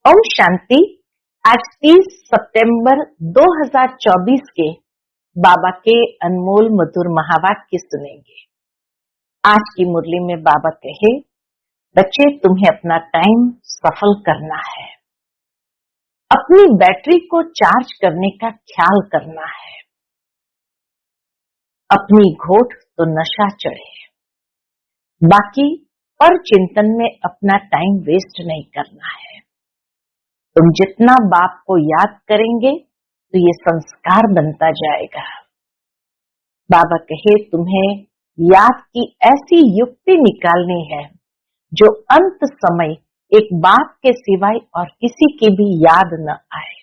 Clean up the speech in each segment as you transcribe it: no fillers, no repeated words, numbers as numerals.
ओम शांति। आज 30 सितंबर 2024 के बाबा के अनमोल मधुर महावाक्य सुनेंगे। आज की मुरली में बाबा कहे, बच्चे तुम्हें अपना टाइम सफल करना है, अपनी बैटरी को चार्ज करने का ख्याल करना है, अपनी घोट तो नशा चढ़े, बाकी पर चिंतन में अपना टाइम वेस्ट नहीं करना है। तुम जितना बाप को याद करेंगे तो ये संस्कार बनता जाएगा। बाबा कहे, तुम्हें याद की ऐसी युक्ति निकालनी है जो अंत समय एक बाप के सिवाय और किसी की भी याद न आए।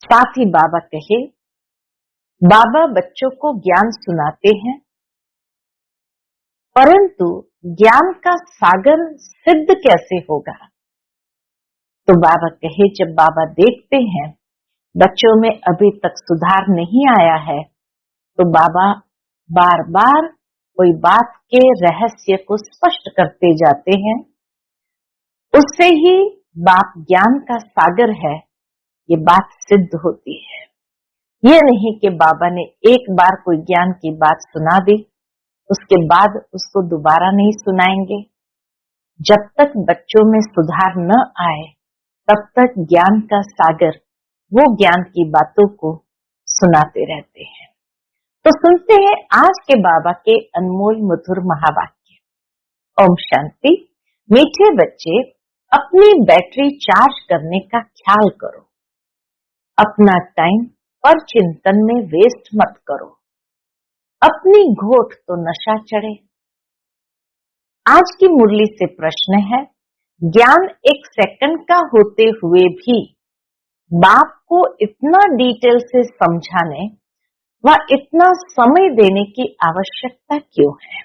साथ ही बाबा कहे, बाबा बच्चों को ज्ञान सुनाते हैं, परंतु ज्ञान का सागर सिद्ध कैसे होगा? तो बाबा कहे, जब बाबा देखते हैं बच्चों में अभी तक सुधार नहीं आया है, तो बाबा बार बार कोई बात के रहस्य को स्पष्ट करते जाते हैं। उससे ही बाप ज्ञान का सागर है, ये बात सिद्ध होती है। ये नहीं कि बाबा ने एक बार कोई ज्ञान की बात सुना दी, उसके बाद उसको दोबारा नहीं सुनाएंगे। जब तक बच्चों में सुधार न आए, तब तक ज्ञान का सागर वो ज्ञान की बातों को सुनाते रहते हैं। तो सुनते हैं आज के बाबा के अनमोल मधुर महावाक्य। ओम शांति। मीठे बच्चे, अपनी बैटरी चार्ज करने का ख्याल करो, अपना टाइम पर चिंतन में वेस्ट मत करो, अपनी घोट तो नशा चढ़े। आज की मुरली से प्रश्न है, ज्ञान एक सेकंड का होते हुए भी बाप को इतना डिटेल से समझाने व इतना समय देने की आवश्यकता क्यों है?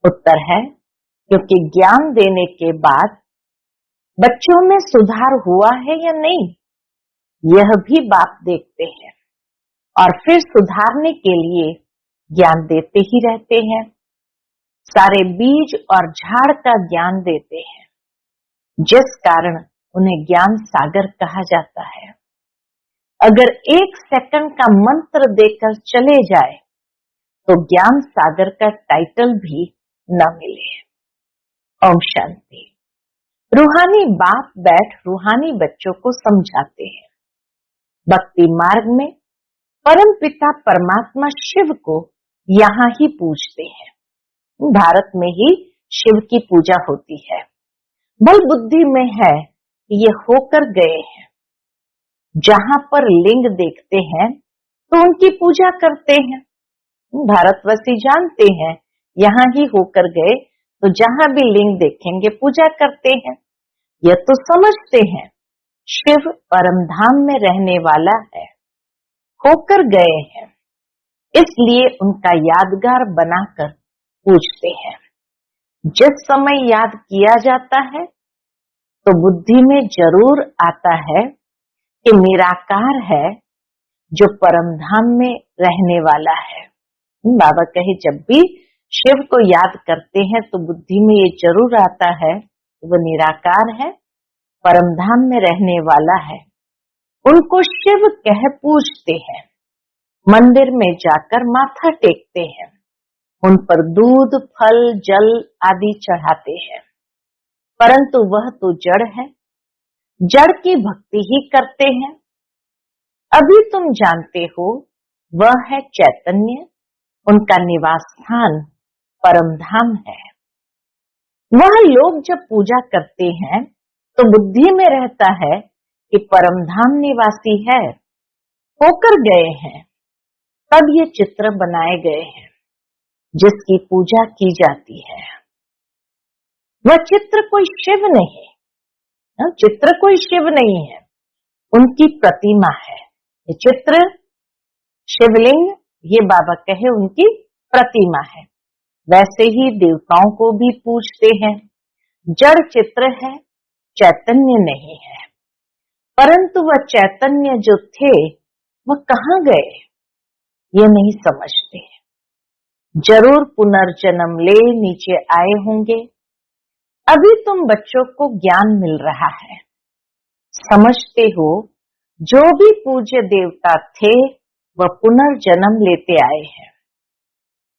उत्तर है, क्योंकि ज्ञान देने के बाद बच्चों में सुधार हुआ है या नहीं, यह भी बाप देखते हैं और फिर सुधारने के लिए ज्ञान देते ही रहते हैं। सारे बीज और झाड़ का ज्ञान देते हैं, जिस कारण उन्हें ज्ञान सागर कहा जाता है। अगर एक सेकंड का मंत्र देकर चले जाए तो ज्ञान सागर का टाइटल भी न मिले। ओम शांति। रूहानी बाप बैठ रूहानी बच्चों को समझाते हैं। भक्ति मार्ग में परम पिता परमात्मा शिव को यहाँ ही पूजते हैं। भारत में ही शिव की पूजा होती है। बल बुद्धि में है कि ये होकर गए हैं। जहां पर लिंग देखते हैं तो उनकी पूजा करते हैं। भारतवासी जानते हैं यहाँ ही होकर गए, तो जहां भी लिंग देखेंगे पूजा करते हैं। यह तो समझते हैं शिव परम धाम में रहने वाला है, होकर गए हैं, इसलिए उनका यादगार बनाकर पूजते हैं। जिस समय याद किया जाता है तो बुद्धि में जरूर आता है कि निराकार है जो परम धाम में रहने वाला है। बाबा कहे, जब भी शिव को याद करते हैं तो बुद्धि में ये जरूर आता है कि वो निराकार है, परम धाम में रहने वाला है। उनको शिव कह पूजते हैं, मंदिर में जाकर माथा टेकते हैं, उन पर दूध फल जल आदि चढ़ाते हैं, परंतु वह तो जड़ है, जड़ की भक्ति ही करते हैं। अभी तुम जानते हो वह है चैतन्य, उनका निवास स्थान परम धाम है। वह लोग जब पूजा करते हैं तो बुद्धि में रहता है कि परम धाम निवासी है, होकर गए हैं। तब ये चित्र बनाए गए हैं जिसकी पूजा की जाती है। वह चित्र कोई शिव नहीं है, चित्र कोई शिव नहीं है, उनकी प्रतिमा है। ये चित्र शिवलिंग, ये बाबा कहे उनकी प्रतिमा है। वैसे ही देवताओं को भी पूजते हैं। जड़ चित्र है, चैतन्य नहीं है। परंतु वह चैतन्य जो थे वह कहाँ गए, ये नहीं समझते। जरूर पुनर्जन्म ले नीचे आए होंगे। अभी तुम बच्चों को ज्ञान मिल रहा है, समझते हो जो भी पूज्य देवता थे वह पुनर्जन्म लेते आए हैं।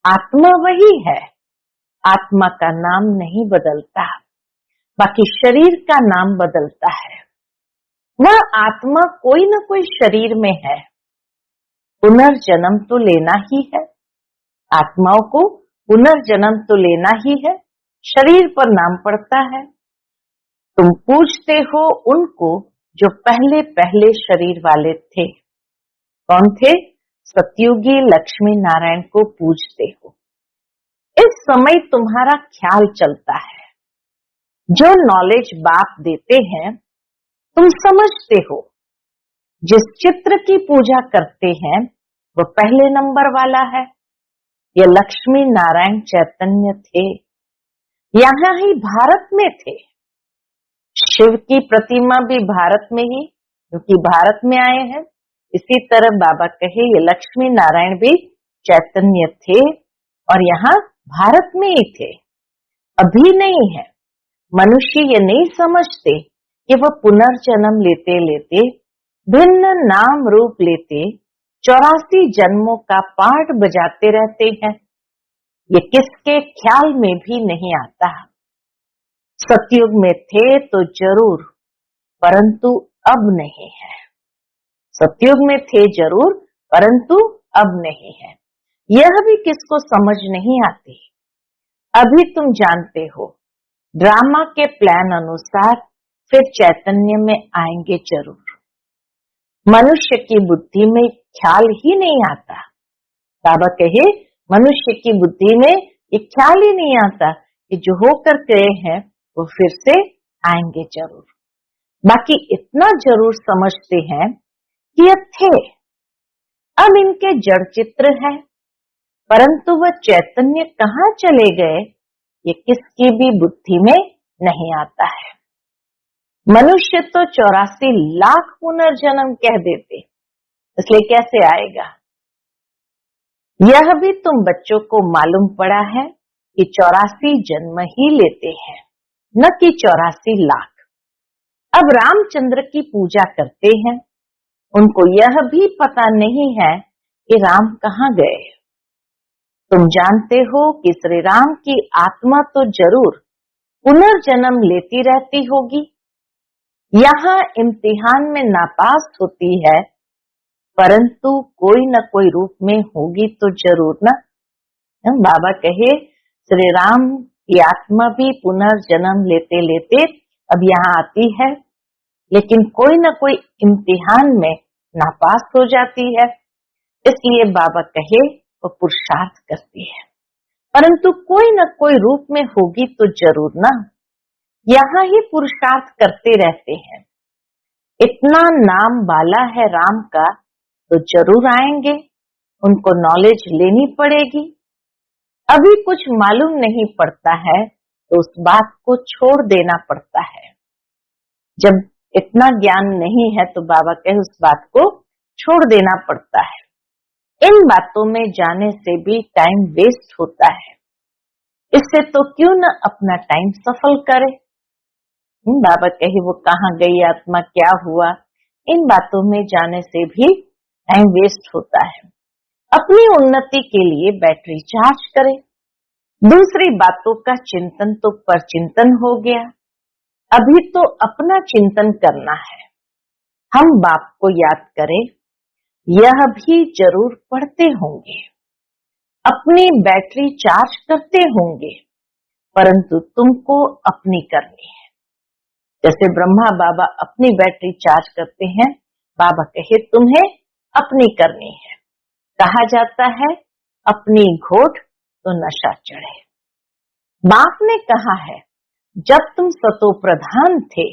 आत्मा वही है, आत्मा का नाम नहीं बदलता, बाकी शरीर का नाम बदलता है। वह आत्मा कोई न कोई शरीर में है, पुनर्जन्म तो लेना ही है। आत्माओं को पुनर्जन्म तो लेना ही है, शरीर पर नाम पड़ता है। तुम पूछते हो उनको जो पहले पहले शरीर वाले थे। कौन थे? सतयुगी लक्ष्मी नारायण को पूजते हो। इस समय तुम्हारा ख्याल चलता है, जो नॉलेज बाप देते हैं तुम समझते हो। जिस चित्र की पूजा करते हैं वह पहले नंबर वाला है। यह लक्ष्मी नारायण चैतन्य थे, यहाँ ही भारत में थे। शिव की प्रतिमा भी भारत में ही, क्योंकि भारत में आए हैं। इसी तरह बाबा कहे ये लक्ष्मी नारायण भी चैतन्य थे और यहाँ भारत में ही थे, अभी नहीं है। मनुष्य ये नहीं समझते कि वह पुनर्जन्म लेते लेते भिन्न नाम रूप लेते 84 जन्मों का पाठ बजाते रहते हैं। ये किसके ख्याल में भी नहीं आता। सतयुग में थे तो जरूर, परंतु अब नहीं है। सतयुग में थे जरूर, परंतु अब नहीं है। यह भी किसको समझ नहीं आती। अभी तुम जानते हो ड्रामा के प्लान अनुसार फिर चैतन्य में आएंगे जरूर। मनुष्य की बुद्धि में ख्याल ही नहीं आता। बाबा कहे मनुष्य की बुद्धि में ये ख्याल ही नहीं आता कि जो होकर गए हैं वो फिर से आएंगे जरूर। बाकी इतना जरूर समझते हैं कि ये थे, अब इनके जड़ चित्र है, परंतु वह चैतन्य कहाँ चले गए ये किसकी भी बुद्धि में नहीं आता है। मनुष्य तो 84 लाख पुनर्जन्म कह देते, इसलिए कैसे आएगा। यह भी तुम बच्चों को मालूम पड़ा है कि 84 जन्म ही लेते हैं, न कि 84 लाख। अब रामचंद्र की पूजा करते हैं, उनको यह भी पता नहीं है कि राम कहाँ गए। तुम जानते हो कि श्री राम की आत्मा तो जरूर पुनर्जन्म लेती रहती होगी। यहाँ इम्तिहान में नापास होती है, परंतु कोई न कोई रूप में होगी तो जरूर ना। बाबा कहे श्री राम की आत्मा भी पुनर्जन्म लेते लेते अब यहाँ आती है, लेकिन कोई न कोई इम्तिहान में नापास हो जाती है। इसलिए बाबा कहे वो पुरुषार्थ करती है, परंतु कोई न कोई रूप में होगी तो जरूर ना। यहाँ ही पुरुषार्थ करते रहते हैं। इतना नाम वाला है राम का तो जरूर आएंगे, उनको नॉलेज लेनी पड़ेगी। अभी कुछ मालूम नहीं पड़ता है तो उस बात को छोड़ देना पड़ता है। जब इतना ज्ञान नहीं है तो बाबा कहे उस बात को छोड़ देना पड़ता है। इन बातों में जाने से भी टाइम वेस्ट होता है, इससे तो क्यों न अपना टाइम सफल करे। बाबा कहे वो कहाँ गई आत्मा, क्या हुआ, इन बातों में जाने से भी टाइम वेस्ट होता है। अपनी उन्नति के लिए बैटरी चार्ज करे। दूसरी बातों का चिंतन तो परचिंतन हो गया, अभी तो अपना चिंतन करना है। हम बाप को याद करें, यह भी जरूर पढ़ते होंगे, अपनी बैटरी चार्ज करते होंगे, परंतु तुमको अपनी करनी है। जैसे ब्रह्मा बाबा अपनी बैटरी चार्ज करते हैं, बाबा कहे तुम्हें अपनी करनी है। कहा जाता है अपनी घोट तो नशा चढ़े। बाप ने कहा है जब तुम सतो प्रधान थे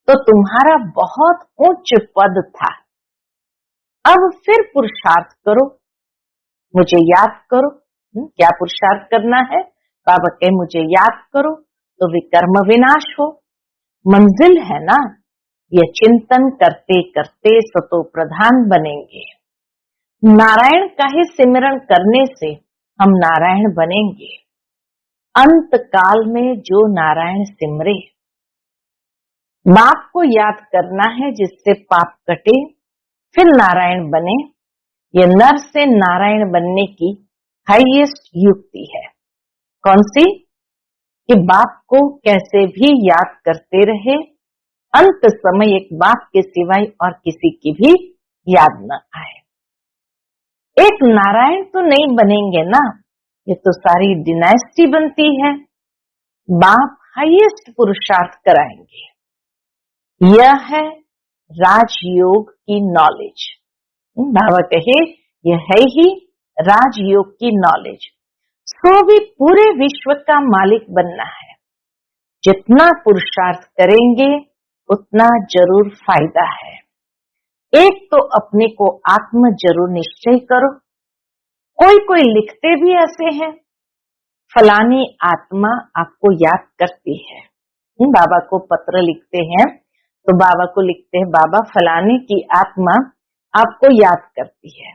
तो तुम्हारा बहुत उच्च पद था, अब फिर पुरुषार्थ करो, मुझे याद करो। क्या पुरुषार्थ करना है? बाबा कहे मुझे याद करो तो विकर्म विनाश हो। मंजिल है ना, यह चिंतन करते करते सतो प्रधान बनेंगे। नारायण का ही सिमरण करने से हम नारायण बनेंगे। अंत काल में जो नारायण सिमरे बाप को याद करना है जिससे पाप कटे, फिर नारायण बने। ये नर से नारायण बनने की हाईएस्ट युक्ति है। कौन सी? कि बाप को कैसे भी याद करते रहे, अंत समय एक बाप के सिवाय और किसी की भी याद न आए। एक नारायण तो नहीं बनेंगे ना, ये तो सारी डिनास्टी बनती है। बाप हाईएस्ट पुरुषार्थ कराएंगे। यह है राजयोग की नॉलेज। बाबा कहे यह है ही राजयोग की नॉलेज। सो भी पूरे विश्व का मालिक बनना है। जितना पुरुषार्थ करेंगे उतना जरूर फायदा है। एक तो अपने को आत्म जरूर निश्चय करो। कोई लिखते भी ऐसे हैं, फलानी आत्मा आपको याद करती है। बाबा को पत्र लिखते हैं तो बाबा को लिखते हैं, बाबा फलाने की आत्मा आपको याद करती है।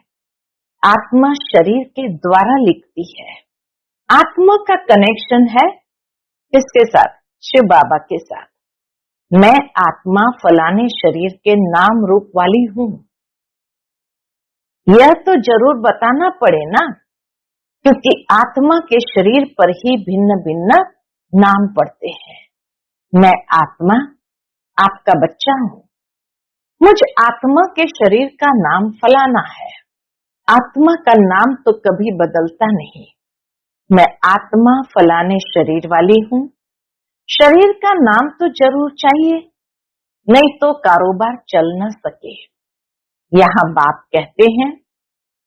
आत्मा शरीर के द्वारा लिखती है। आत्मा का कनेक्शन है किसके साथ? शिव बाबा के साथ। मैं आत्मा फलाने शरीर के नाम रूप वाली हूँ, यह तो जरूर बताना पड़े ना, क्योंकि आत्मा के शरीर पर ही भिन्न भिन्न नाम पड़ते हैं। मैं आत्मा आपका बच्चा हूँ, मुझ आत्मा के शरीर का नाम फलाना है। आत्मा का नाम तो कभी बदलता नहीं। मैं आत्मा फलाने शरीर वाली हूँ। शरीर का नाम तो जरूर चाहिए, नहीं तो कारोबार चल न सके। यहाँ बाप कहते हैं,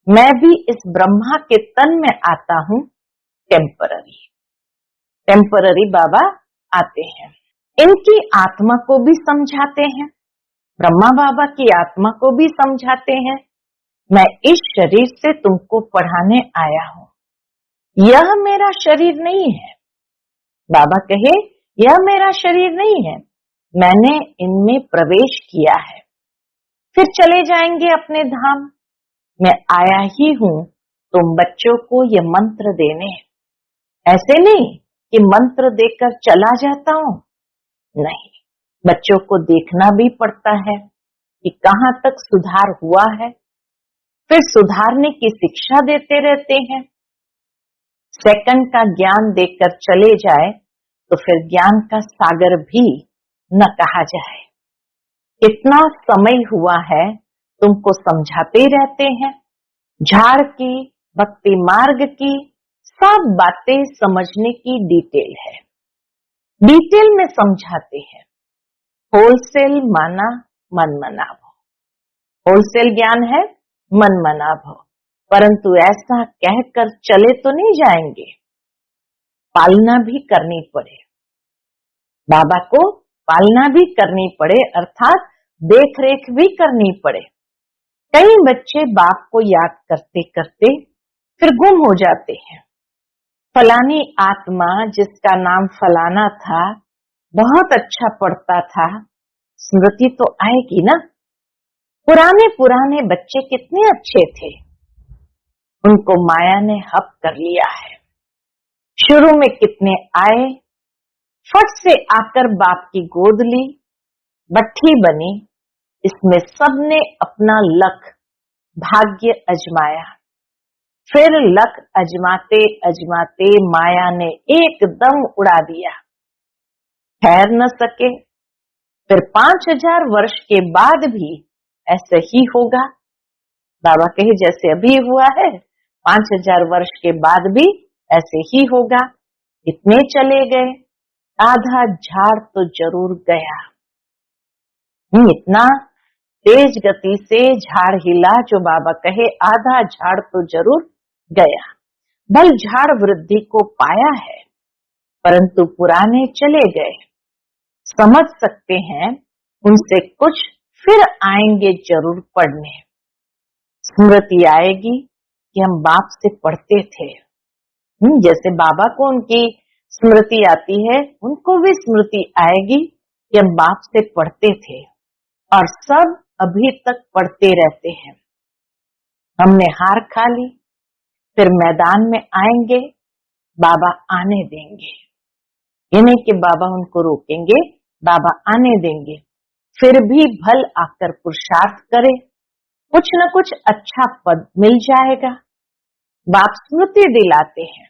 मैं भी इस ब्रह्मा के तन में आता हूँ टेम्पररी। टेम्पररी बाबा आते हैं, इनकी आत्मा को भी समझाते हैं, ब्रह्मा बाबा की आत्मा को भी समझाते हैं। मैं इस शरीर से तुमको पढ़ाने आया हूँ, यह मेरा शरीर नहीं है। बाबा कहे यह मेरा शरीर नहीं है, मैंने इनमें प्रवेश किया है, फिर चले जाएंगे अपने धाम। मैं आया ही हूँ तुम बच्चों को ये मंत्र देने। ऐसे नहीं कि मंत्र देकर चला जाता हूँ, नहीं, बच्चों को देखना भी पड़ता है कि कहाँ तक सुधार हुआ है, फिर सुधारने की शिक्षा देते रहते हैं। सेकंड का ज्ञान देकर चले जाए तो फिर ज्ञान का सागर भी न कहा जाए। इतना समय हुआ है तुमको समझाते रहते हैं। झाड़ की, भक्ति मार्ग की सब बातें समझने की डिटेल है, डिटेल में समझाते हैं। होलसेल माना मन मना भो, होलसेल ज्ञान है मन मना भो, परंतु ऐसा कहकर चले तो नहीं जाएंगे, पालना भी करनी पड़े। बाबा को पालना भी करनी पड़े, अर्थात देख रेख भी करनी पड़े। कई बच्चे बाप को याद करते करते फिर गुम हो जाते हैं। फलानी आत्मा जिसका नाम फलाना था, बहुत अच्छा पढ़ता था, स्मृति तो आएगी ना। पुराने बच्चे कितने अच्छे थे, उनको माया ने हप कर लिया है। शुरू में कितने आए, फट से आकर बाप की गोद ली, बट्ठी बनी, इसमें सबने अपना लक भाग्य अजमाया। फिर लक अजमाते अजमाते माया ने एकदम उड़ा दिया, ठहर न सके। फिर 5000 वर्ष के बाद भी ऐसे ही होगा। बाबा कहे जैसे अभी हुआ है, 5000 वर्ष के बाद भी ऐसे ही होगा। इतने चले गए, आधा झाड़ तो जरूर गया। इतना तेज गति से झाड़ हिला जो बाबा कहे आधा झाड़ तो जरूर गया। बल झाड़ वृद्धि को पाया है, परंतु पुराने चले गए। समझ सकते हैं उनसे कुछ फिर आएंगे जरूर पढ़ने। स्मृति आएगी कि हम बाप से पढ़ते थे। जैसे बाबा को उनकी स्मृति आती है, उनको भी स्मृति आएगी कि हम बाप से पढ़ते थे और सब अभी तक पढ़ते रहते हैं। हमने हार खा ली, फिर मैदान में आएंगे, बाबा आने देंगे। ये नहीं कि बाबा उनको रोकेंगे, बाबा आने देंगे, फिर भी भल आकर पुरुषार्थ करे, कुछ न कुछ अच्छा पद मिल जाएगा। बाप स्मृति दिलाते हैं,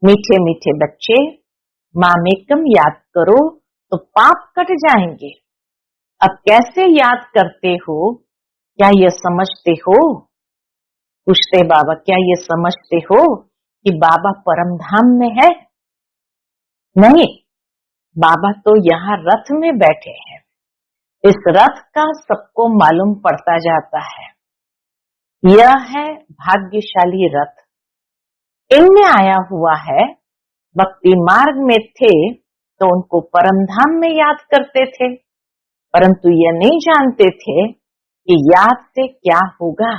मीठे मीठे बच्चे, मामेकम याद करो तो पाप कट जाएंगे। अब कैसे याद करते हो, क्या ये समझते हो? पूछते बाबा, क्या ये समझते हो कि बाबा परम धाम में है? नहीं, बाबा तो यहाँ रथ में बैठे हैं। इस रथ का सबको मालूम पड़ता जाता है। यह है भाग्यशाली रथ, इनमें आया हुआ है। भक्ति मार्ग में थे तो उनको परम धाम में याद करते थे, परंतु यह नहीं जानते थे कि याद से क्या होगा।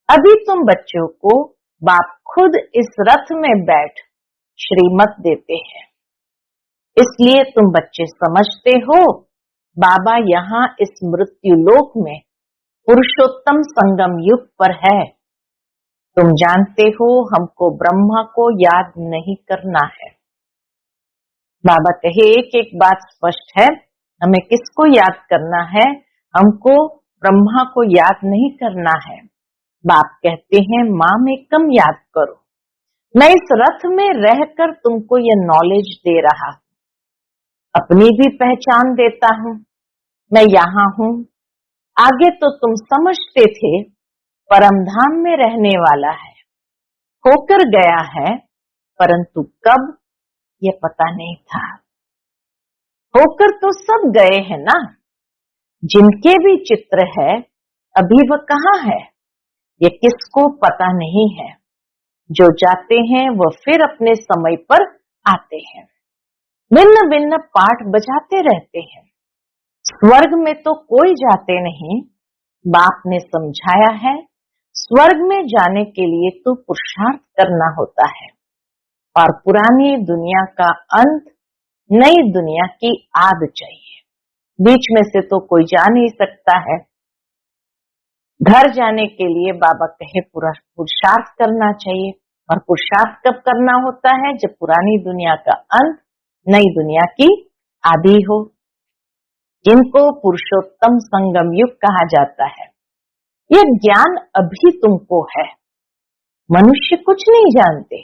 अभी तुम बच्चों को बाप खुद इस रथ में बैठ श्रीमत देते हैं, इसलिए तुम बच्चे समझते हो बाबा यहाँ इस मृत्यु लोक में पुरुषोत्तम संगम युग पर है। तुम जानते हो हमको ब्रह्मा को याद नहीं करना है। बाबा कहे एक एक बात स्पष्ट है, हमें किसको याद करना है? हमको ब्रह्मा को याद नहीं करना है। बाप कहते हैं माँ में कम याद करो। मैं इस रथ में रहकर तुमको यह नॉलेज दे रहा हूँ, अपनी भी पहचान देता हूँ, मैं यहाँ हूँ। आगे तो तुम समझते थे परम धाम में रहने वाला है, होकर गया है, परंतु कब ये पता नहीं था। होकर तो सब गए हैं ना, जिनके भी चित्र है अभी वह कहाँ है ये किसको पता नहीं है। जो जाते हैं वह फिर अपने समय पर आते हैं, भिन्न भिन्न पाठ बजाते रहते हैं। स्वर्ग में तो कोई जाते नहीं। बाप ने समझाया है स्वर्ग में जाने के लिए तो पुरुषार्थ करना होता है, और पुरानी दुनिया का अंत नई दुनिया की आद चाहिए। बीच में से तो कोई जा नहीं सकता है। घर जाने के लिए बाबा कहे पूरा पुरुषार्थ करना चाहिए, और पुरुषार्थ कब करना होता है? जब पुरानी दुनिया का अंत नई दुनिया की आदि हो, जिनको पुरुषोत्तम संगम युग कहा जाता है। यह ज्ञान अभी तुमको है। मनुष्य कुछ नहीं जानते,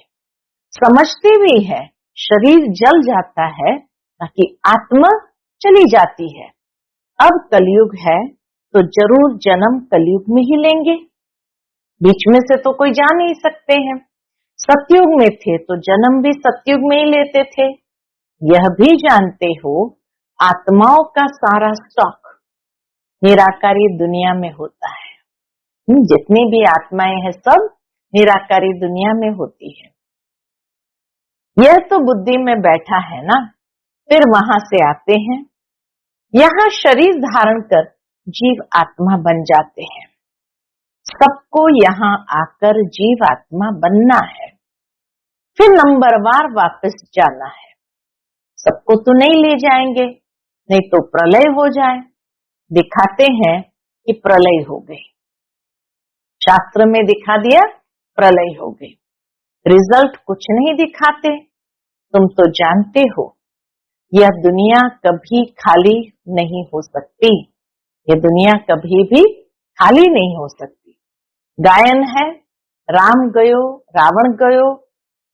समझते भी है शरीर जल जाता है ताकि आत्मा चली जाती है। अब कलयुग है तो जरूर जन्म कलयुग में ही लेंगे, बीच में से तो कोई जा नहीं सकते हैं। सतयुग में थे तो जन्म भी सतयुग में ही लेते थे। यह भी जानते हो आत्माओं का सारा स्टॉक निराकारी दुनिया में होता है। जितनी भी आत्माएं हैं सब निराकारी दुनिया में होती है। यह तो बुद्धि में बैठा है ना, फिर वहां से आते हैं, यहाँ शरीर धारण कर जीव आत्मा बन जाते हैं। सबको यहाँ आकर जीव आत्मा बनना है, फिर नंबरवार वापस जाना है। सबको तो नहीं ले जाएंगे, नहीं तो प्रलय हो जाए। दिखाते हैं कि प्रलय हो गई, शास्त्र में दिखा दिया प्रलय हो गई। रिजल्ट कुछ नहीं दिखाते। तुम तो जानते हो यह दुनिया कभी खाली नहीं हो सकती। यह दुनिया कभी भी खाली नहीं हो सकती। गायन है राम गयो रावण गयो,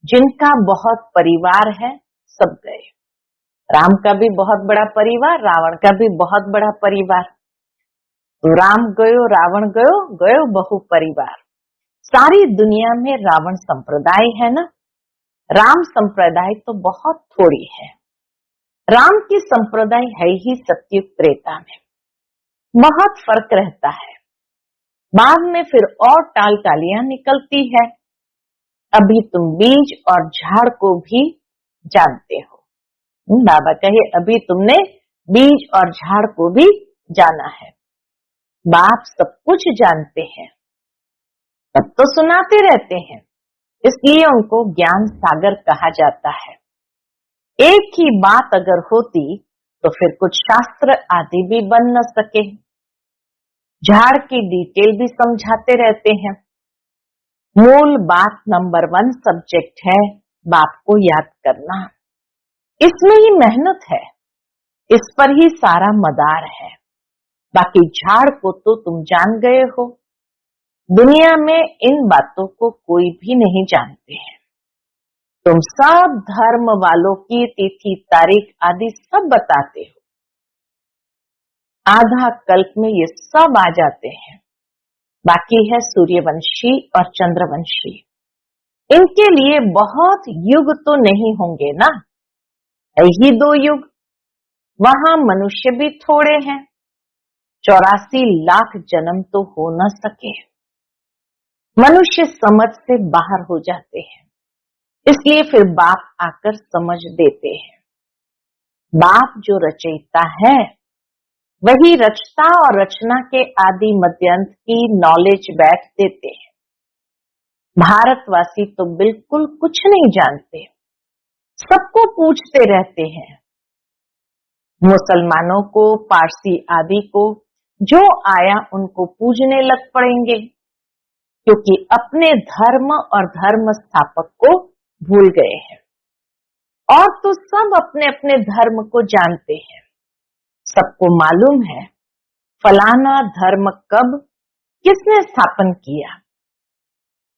जिनका बहुत परिवार है सब गए। राम का भी बहुत बड़ा परिवार, रावण का भी बहुत बड़ा परिवार। तो राम गयो रावण गयो, गयो बहु परिवार। सारी दुनिया में रावण संप्रदाय है ना, राम संप्रदाय तो बहुत थोड़ी है। राम की संप्रदाय है ही सत्युग त्रेता में, बहुत फर्क रहता है। बाद में फिर और टाल टालियां निकलती है। अभी तुम बीज और झाड़ को भी जानते हो। बाबा कहे अभी तुमने बीज और झाड़ को भी जाना है। बाप सब कुछ जानते हैं, तब तो सुनाते रहते हैं, इसलिए उनको ज्ञान सागर कहा जाता है। एक ही बात अगर होती तो फिर कुछ शास्त्र आदि भी बन न सके। झाड़ की डिटेल भी समझाते रहते हैं। मूल बात नंबर 1 सब्जेक्ट है बाप को याद करना। इसमें ही मेहनत है। इस पर ही सारा मदार है। बाकी झाड़ को तो तुम जान गए हो। दुनिया में इन बातों को कोई भी नहीं जानते हैं। तुम सब धर्म वालों की तिथि तारीख आदि सब बताते हो। आधा कल्प में ये सब आ जाते हैं। बाकी है सूर्यवंशी और चंद्रवंशी। इनके लिए बहुत युग तो नहीं होंगे ना, यही 2 युग। वहां मनुष्य भी थोड़े हैं, 84 लाख जन्म तो हो न सके। मनुष्य समझ से बाहर हो जाते हैं, इसलिए फिर बाप आकर समझ देते हैं। बाप जो रचयिता है वही रचता और रचना के आदि मध्यांत की नॉलेज बैठ देते हैं। भारतवासी तो बिल्कुल कुछ नहीं जानते, सबको पूछते रहते हैं। मुसलमानों को, पारसी आदि को जो आया उनको पूजने लग पड़ेंगे, क्योंकि अपने धर्म और धर्म स्थापक को भूल गए हैं। और तो सब अपने अपने धर्म को जानते हैं। सबको मालूम है फलाना धर्म कब किसने स्थापन किया।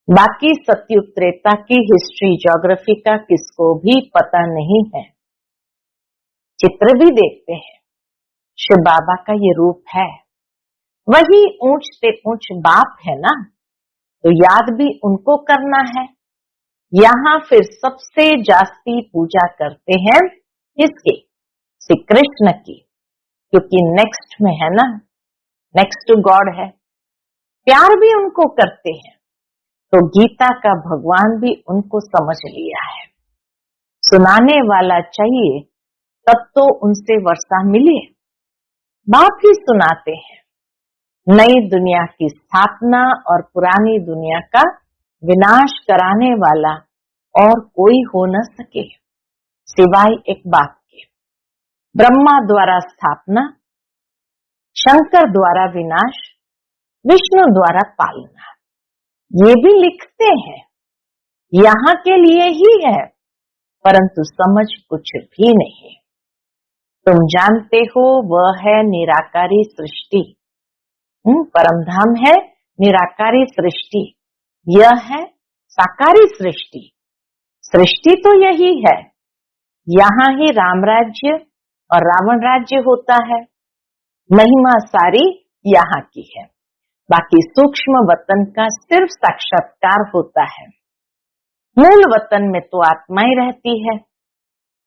बाकी सत्युग त्रेता की हिस्ट्री ज्योग्राफी का किसको भी पता नहीं है। चित्र भी देखते हैं, शिव बाबा का ये रूप है, वही ऊंच से ऊंच बाप है ना, तो याद भी उनको करना है। यहाँ फिर सबसे जास्ती पूजा करते हैं किसकी? श्री कृष्ण की, क्योंकि नेक्स्ट में है ना, नेक्स्ट टू गॉड है। प्यार भी उनको करते हैं, तो गीता का भगवान भी उनको समझ लिया है। सुनाने वाला चाहिए तब तो उनसे वर्षा मिले। बाप ही सुनाते हैं। नई दुनिया की स्थापना और पुरानी दुनिया का विनाश कराने वाला और कोई हो न सके सिवाय एक बाप के। ब्रह्मा द्वारा स्थापना, शंकर द्वारा विनाश, विष्णु द्वारा पालना, ये भी लिखते हैं। यहाँ के लिए ही है, परंतु समझ कुछ भी नहीं। तुम जानते हो वह है निराकारी सृष्टि। परमधाम है निराकारी सृष्टि, यह है साकारी सृष्टि। सृष्टि तो यही है। यहाँ ही राम राज्य और रावण राज्य होता है। महिमा सारी यहाँ की है। बाकी सूक्ष्म वतन का सिर्फ साक्षात्कार होता है। मूल वतन में तो आत्माएं रहती है,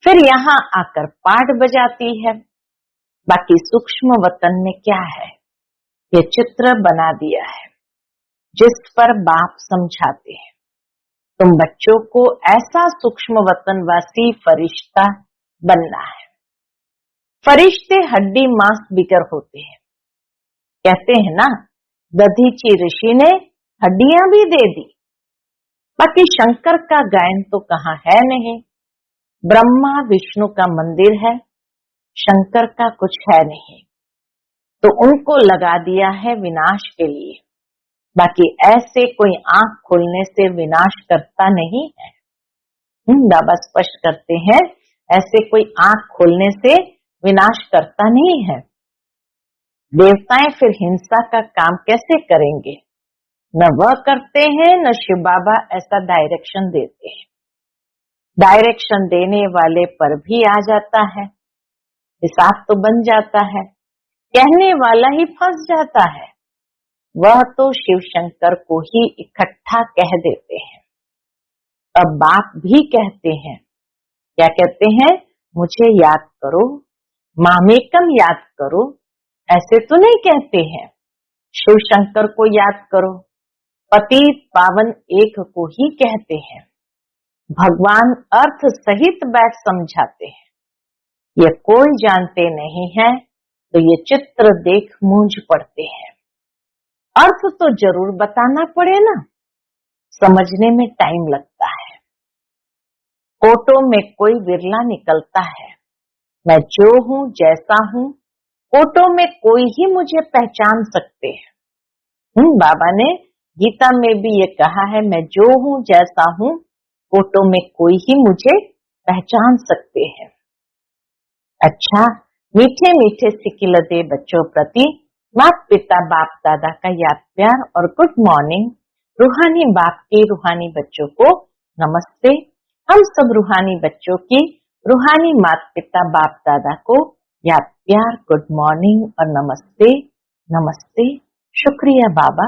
फिर यहाँ आकर पाठ बजाती है। बाकी सूक्ष्म वतन में क्या है, ये चित्र बना दिया है, जिस पर बाप समझाते हैं। तुम बच्चों को ऐसा सूक्ष्म वतनवासी फरिश्ता बनना है। फरिश्ते हड्डी मांस बिगर होते हैं। कहते हैं ना, दधीची ऋषि ने हड्डियां भी दे दी। बाकी शंकर का गायन तो कहाँ है नहीं। ब्रह्मा विष्णु का मंदिर है, शंकर का कुछ है नहीं, तो उनको लगा दिया है विनाश के लिए। बाकी ऐसे कोई आंख खोलने से विनाश करता नहीं है। बाबा स्पष्ट करते हैं, ऐसे कोई आंख खोलने से विनाश करता नहीं है। देवताएं फिर हिंसा का काम कैसे करेंगे? न वह करते हैं, न शिव बाबा ऐसा डायरेक्शन देते हैं। डायरेक्शन देने वाले पर भी आ जाता है, हिसाब तो बन जाता है। कहने वाला ही फंस जाता है। वह तो शिव शंकर को ही इकट्ठा कह देते हैं। अब बाप भी कहते हैं, क्या कहते हैं? मुझे याद करो, मामेकम याद करो, ऐसे तो नहीं कहते हैं। शिव शंकर को याद करो, पतित पावन एक को ही कहते हैं। भगवान अर्थ सहित बैठ समझाते हैं। ये कोई जानते नहीं है, तो ये चित्र देख मूंझ पड़ते हैं। अर्थ तो जरूर बताना पड़े ना, समझने में टाइम लगता है। फोटो में कोई विरला निकलता है। मैं जो हूँ, जैसा हूँ, फोटो में कोई ही मुझे पहचान सकते हैं। बाबा ने गीता में भी ये कहा है, मैं जो हूँ, जैसा हूँ, फोटो में कोई ही मुझे पहचान सकते हैं। अच्छा, मीठे मीठे सिकिलते बच्चों प्रति माता पिता बाप दादा का याद प्यार और गुड मॉर्निंग। रूहानी बाप के रूहानी बच्चों को नमस्ते। हम सब रूहानी बच्चों की रूहानी माता पिता बाप दादा को याद प्यार, गुड मॉर्निंग और नमस्ते। नमस्ते, शुक्रिया बाबा,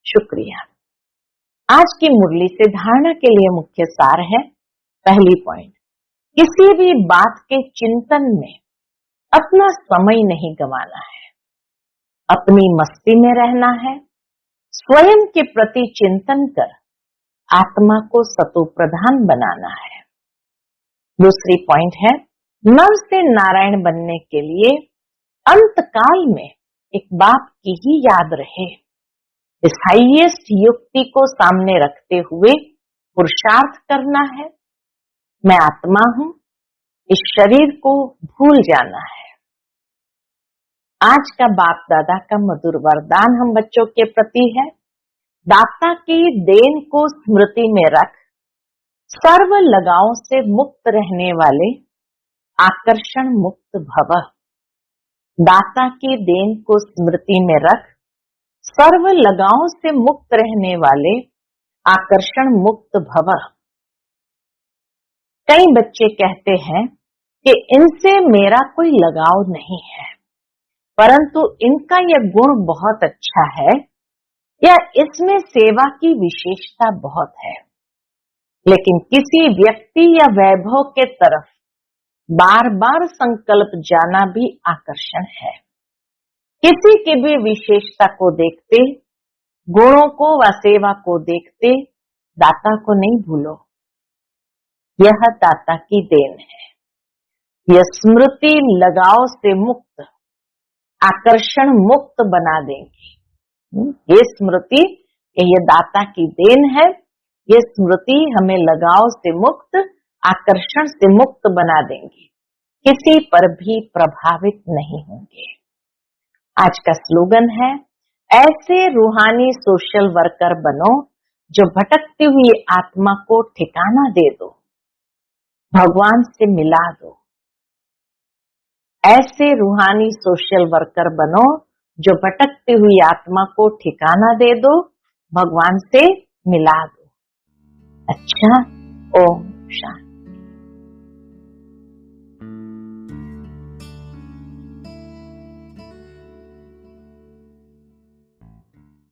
शुक्रिया। आज की मुरली से धारणा के लिए मुख्य सार है। पहली पॉइंट, किसी भी बात के चिंतन में अपना समय नहीं गंवाना है, अपनी मस्ती में रहना है, स्वयं के प्रति चिंतन कर आत्मा को सतो प्रधान बनाना है। दूसरी पॉइंट है, नर से नारायण बनने के लिए अंतकाल में एक बाप की ही याद रहे। इस हाईएस्ट युक्ति को सामने रखते हुए पुरुषार्थ करना है। मैं आत्मा हूं, इस शरीर को भूल जाना है। आज का बाप दादा का मधुर वरदान हम बच्चों के प्रति है, दाता की देन को स्मृति में रख, सर्व लगावों से मुक्त रहने वाले आकर्षण मुक्त भव। दाता की देन को स्मृति में रख, सर्व लगावों से मुक्त रहने वाले आकर्षण मुक्त भव। कई बच्चे कहते हैं कि इनसे मेरा कोई लगाव नहीं है, परंतु इनका यह गुण बहुत अच्छा है या इसमें सेवा की विशेषता बहुत है। लेकिन किसी व्यक्ति या वैभव के तरफ बार बार संकल्प जाना भी आकर्षण है। किसी की भी विशेषता को देखते, गुणों को व सेवा को देखते दाता को नहीं भूलो। यह दाता की देन है। यह स्मृति लगाव से मुक्त, आकर्षण मुक्त बना देंगी। ये स्मृति, ये दाता की देन है। ये स्मृति हमें लगाव से मुक्त, आकर्षण से मुक्त बना देंगी। किसी पर भी प्रभावित नहीं होंगे। आज का स्लोगन है, ऐसे रूहानी सोशल वर्कर बनो जो भटकती हुई आत्मा को ठिकाना दे दो, भगवान से मिला दो। ऐसे रूहानी सोशल वर्कर बनो जो भटकती हुई आत्मा को ठिकाना दे दो, भगवान से मिला दो। अच्छा, ओम शांति।